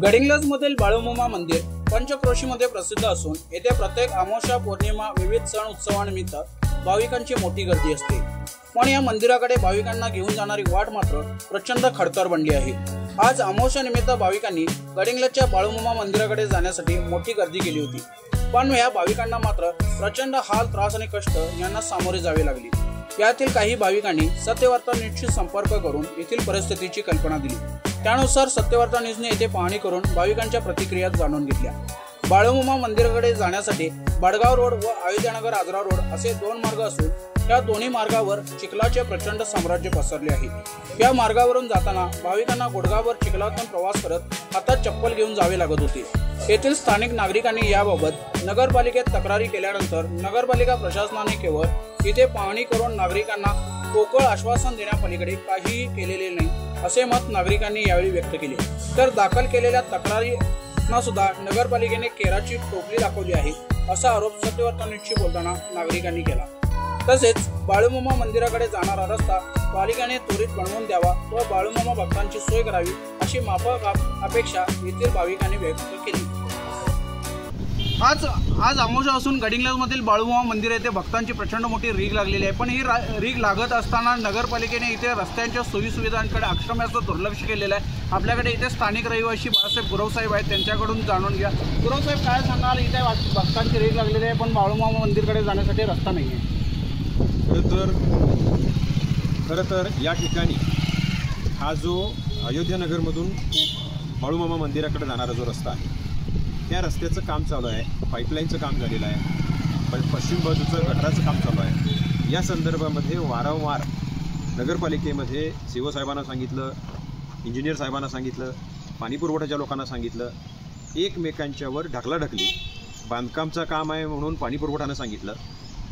गडिंग्लजमधील बाळूमामा मंदिर पंचक्रोशीमध्ये प्रसिद्ध असून येथे प्रत्येक अमावस्या पौर्णिमा विविध सण उत्सवानिमित्त भाविकांची मोठी गर्दी असते। पण या मंदिराकडे भाविकांना घेऊन जाणारी वाट मात्र प्रचंड खडतर बनली आहे। आज अमावस्या निमित्त भाविकांनी गडिंग्लजच्या बाळूमामा मंदिराकडे जाण्यासाठी मोठी गर्दी केली होती, पण या भाविकांना मात्र प्रचंड हाल, त्रास आणि कष्ट यांना सामोरे जावे लागले। यातील काही भाविकांनी सत्यवार्ता न्यूजशी संपर्क करून येथील परिस्थितीची कल्पना दिली। त्यानुसार सत्यवार्ता न्यूजने येथे पाहणी करून भाविकांच्या प्रतिक्रिया जाणून घेतल्या। बाळूमामा मंदिराकडे जाण्यासाठी बडगाव रोड व अयोध्यानगर आजरा रोड असे दोन मार्ग असून या दोन्ही मार्गावर चिखलाचे प्रचंड साम्राज्य पसरले आहे। या मार्गावरून जाताना भाविकांना गुडघावर चिखलातून प्रवास करत हातात चप्पल घेऊन जावे लागत होते। येथील स्थानिक नागरिकांनी याबाबत नगरपालिकेत तक्रारी केल्यानंतर नगरपालिका प्रशासनाने केवळ इथे पाहणी करून नागरिकांना पोकळ आश्वासन देण्यापलीकडे काहीही केलेले नाही असे मत नागरिकांनी यावेळी व्यक्त केले। तर दाखल केलेल्या तक्रारींना सुद्धा नगरपालिकेने केराची टोपली दाखवली आहे असा आरोप सत्यवार्ता न्यूजशी बोलताना नागरिकांनी केला। तसेच बाळूमामा मंदिराकडे जाणारा रस्ता पालिकेने त्वरित बनवून द्यावा व बाळूमामा भक्तांची सोय करावी अशी माफक अपेक्षा येथील भाविकांनी व्यक्त केली। आज अमावस्या असून गडिंग्लजमधील बाळूमामा मंदिर येथे भक्तांची प्रचंड मोठी रीग लागलेली आहे, पण ही रीग लागत असताना नगरपालिकेने इथे रस्त्यांच्या सोयीसुविधांकडे अक्षम्याचं दुर्लक्ष केलेलं आहे। आपल्याकडे इथे स्थानिक रहिवासी बाळासाहेब गुरवसाहेब आहेत, त्यांच्याकडून जाणून घ्या। गुरवसाहेब, काय सांगाल, इथे भक्तांची रीग लागलेली आहे पण बाळूमामा मंदिरकडे जाण्यासाठी रस्ता नाही आहे? खरं तर या ठिकाणी हा जो अयोध्यानगरमधून बाळूमामा मंदिराकडे जाणारा जो रस्ता आहे त्या रस्त्याचं काम चालू आहे, पाईपलाईनचं काम झालेलं आहे, पश्चिम बाजूचं गटाराचं काम चालू आहे। या संदर्भामध्ये वारंवार नगरपालिकेमध्ये सीओ साहेबांना सांगितलं, इंजिनियर साहेबांना सांगितलं, पाणीपुरवठ्याच्या लोकांना सांगितलं, एकमेकांच्यावर ढकलाढकली। बांधकामचं काम आहे म्हणून पाणीपुरवठ्यानं सांगितलं,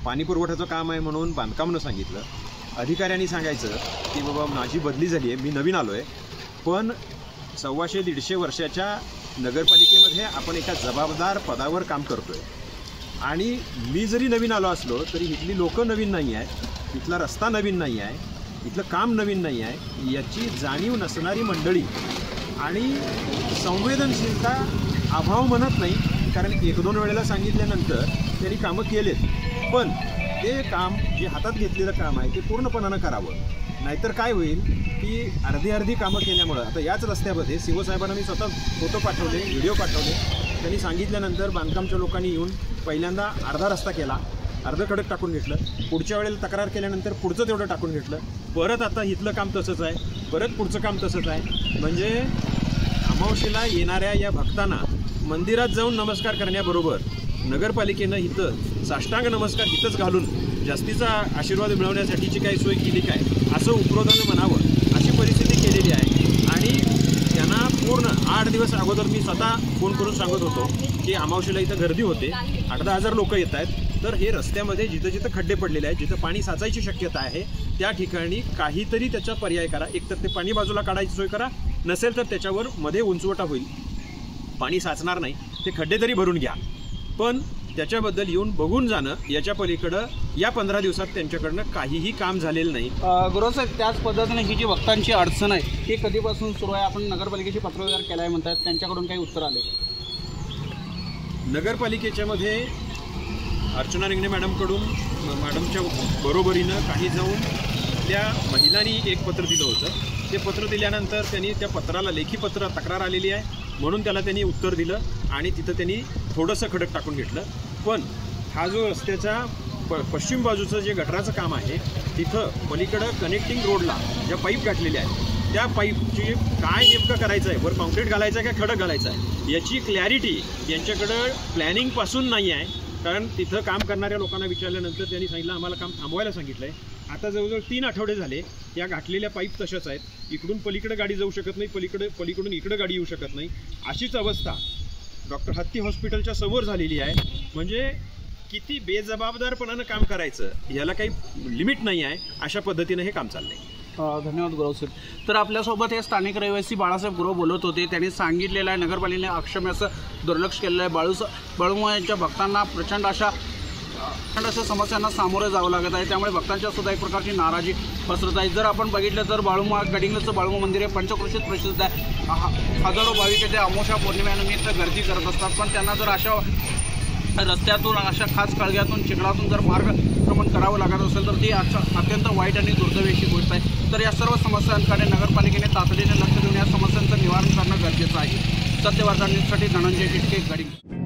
पाणीपुरवठ्याचं काम आहे म्हणून बांधकामनं सांगितलं। अधिकाऱ्यांनी सांगायचं की बाबा माझी बदली झाली आहे, मी नवीन आलो आहे, पण 125-150 वर्षाच्या नगरपालिकेमध्ये आपण एका जबाबदार पदावर काम करतो आहे आणि मी जरी नवीन आलो असलो तरी इथली लोकं नवीन नाही आहे, इथला रस्ता नवीन नाही आहे, इथलं काम नवीन नाही आहे याची जाणीव नसणारी मंडळी आणि संवेदनशीलता अभाव म्हणत नाही, कारण 1-2 वेळेला सांगितल्यानंतर त्यांनी कामं केलेत, पण ते काम जे हातात घेतलेलं काम आहे ते पूर्णपणानं करावं। नाहीतर काय होईल की अर्धी कामं केल्यामुळं आता याच रस्त्यामध्ये सीओ साहेबांना मी स्वतः फोटो पाठवले, व्हिडिओ पाठवले, त्यांनी सांगितल्यानंतर बांधकामच्या लोकांनी येऊन पहिल्यांदा अर्धा रस्ता केला, अर्ध खडक टाकून घेतलं, पुढच्या वेळेला तक्रार केल्यानंतर पुढचं तेवढं टाकून घेतलं, परत आता इथलं काम तसंच आहे, परत पुढचं काम तसंच आहे। म्हणजे अमावस्येला येणाऱ्या या भक्तांना मंदिरात जाऊन नमस्कार करण्याबरोबर नगरपालिकेनं इथं साष्टांग नमस्कार इथंच घालून जास्तीचा आशीर्वाद मिळवण्यासाठीची काही सोय केली काय असं उपरोधानं म्हणावं अशी परिस्थिती केलेली आहे। आणि त्यांना पूर्ण 8 दिवस अगोदर मी स्वतः फोन करून सांगत होतो की अमावस्येला इथं गर्दी होते, 8-10 लोक येत आहेत, तर हे रस्त्यामध्ये जिथं जिथं खड्डे पडलेले आहेत, जिथं पाणी साचायची शक्यता आहे त्या ठिकाणी काहीतरी त्याचा पर्याय करा। एकतर ते पाणी बाजूला काढायची सोय करा, नसेल तर त्याच्यावर मध्ये उंचवटा होईल, पाणी साचणार नाही, ते खड्डे तरी भरून घ्या, पण त्याच्याबद्दल येऊन बघून जाणं याच्या पलीकडं या 15 दिवसात त्यांच्याकडनं काहीही काम झालेलं नाही। गुरुसाहेब, त्याच पद्धतीने ही जी भक्तांची अडचण आहे ही कधीपासून सुरू आहे? आपण नगरपालिकेची पत्रव्यवहार केला आहे म्हणतात, त्यांच्याकडून काही उत्तर आले? नगरपालिकेच्या मध्ये अर्चना रिंगणे मॅडमच्या बरोबरीनं काही जाऊन त्या महिलांनी एक पत्र दिलं होतं, ते पत्र दिल्यानंतर त्यांनी त्या पत्राला लेखी पत्र तक्रार आलेली आहे म्हणून त्याला त्यांनी उत्तर दिलं आणि तिथं त्यांनी थोडंसं खडक टाकून घेतलं। पण हा जो रस्त्याचा पश्चिम बाजूचं जे गटाराचं काम आहे तिथं पलीकडं कनेक्टिंग रोडला ज्या पाईप गाठलेल्या आहेत त्या पाईपची काय नेमकं करायचं आहे, वर कॉन्क्रीट घालायचं आहे का खडक घालायचं आहे याची क्लॅरिटी यांच्याकडं प्लॅनिंगपासून नाही आहे। कारण तिथं काम करणाऱ्या लोकांना विचारल्यानंतर त्यांनी सांगितलं आम्हाला काम थांबवायला सांगितलं आहे। आता जवळजवळ 3 आठवडे झाले या गाठलेल्या पाईप तशाच आहेत, इकडून पलीकडे गाडी जाऊ शकत नाही, पलीकडून इकडे गाडी येऊ शकत नाही, अशीच अवस्था डॉक्टर हत्ती हॉस्पिटलच्या समोर झालेली आहे। म्हणजे किती बेजबाबदारपणानं काम करायचं याला काही लिमिट नाही आहे, अशा पद्धतीनं हे काम चाललंय। धन्यवाद गुरवसाहेब। तर आपल्यासोबत हे स्थानिक रहिवासी बाळासाहेब गुरव बोलत होते, त्यांनी सांगितलेलं आहे नगरपालिकेने अक्षम्याचं दुर्लक्ष केलेलं आहे। बाळूमामाच्या भक्तांना प्रचंड अशा अशा समस्यांना सामोरे जावं लागत आहे, त्यामुळे भक्तांच्या सुद्धा एक प्रकारची नाराजी पसरत आहे। जर आपण बघितलं तर गडिंग्लजचं बाळूमा मंदिर हे पंचक्रोशीत प्रसिद्ध आहे। हजारो भाविक येथे अमावस्या पौर्णिमेनिमित्त गर्दी करत असतात, पण त्यांना जर अशा रस्त्यातून अशा खास कळग्यातून चिखलातून जर मार्गक्रमण करावं लागत असेल तर ती अत्यंत वाईट आणि दुर्दैवी अशी गोष्ट आहे। तर या सर्व समस्यांकडे नगरपालिकेने तातडीने लक्ष देऊन या समस्यांचं निवारण करणं गरजेचं आहे। सत्यवार्ता न्यूजसाठी धनंजय टिटके, गडिंग्लज।